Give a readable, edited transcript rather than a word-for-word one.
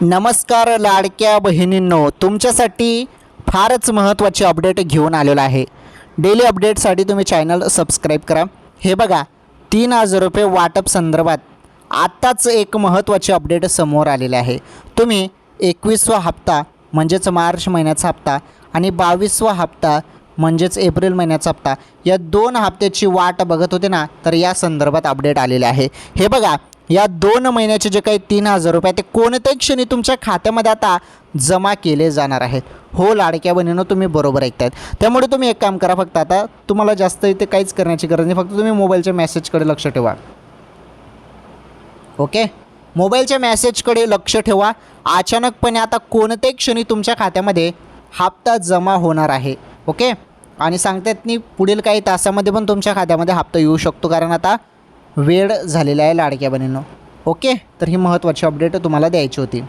नमस्कार लाडक्या बहिणींनो, तुमच्यासाठी फारच महत्त्वाची अपडेट घेऊन आलेलो आहे। डेली अपडेटसाठी तुम्ही चॅनल सबस्क्राईब करा। हे बघा, 3000 रुपये वाटप संदर्भात आत्ताच एक महत्त्वाची अपडेट समोर आलेली आहे। तुम्ही 21वा हप्ता म्हणजेच मार्च महिन्याचा हप्ता आणि 22वा हप्ता म्हणजेच एप्रिल महिन्याचा हप्ता या दोन हप्त्याची वाट बघत होते ना, तर या संदर्भात अपडेट आलेले आहे। हे बघा, या 2 महिन्याचे जे काही 3000 रुपये ते कोणत्याही क्षणी तुमच्या खात्यामध्ये आता जमा केले जाणार आहेत। हो लाडक्या बहिणींनो, तुम्ही बरोबर ऐकतायत। त्यामुळे तुम्ही एक काम करा, फक्त आता तुम्हाला जास्त इथे काहीच करण्याची गरज नाही, फक्त तुम्ही मोबाईलच्या मेसेजकडे लक्ष ठेवा। ओके, मोबाईलच्या मेसेजकडे लक्ष ठेवा। अचानकपणे आता कोणत्याही क्षणी तुमच्या खात्यामध्ये हप्ता जमा होणार आहे। ओके, आणि सांगतात नाही पुढील काही तासामध्ये पण तुमच्या खात्यामध्ये हप्ता येऊ शकतो, कारण आता वेळ झालेला आहे लाडक्या बहिणींनो। ओके, तर ही महत्त्वाची अपडेट तुम्हाला द्यायची होती।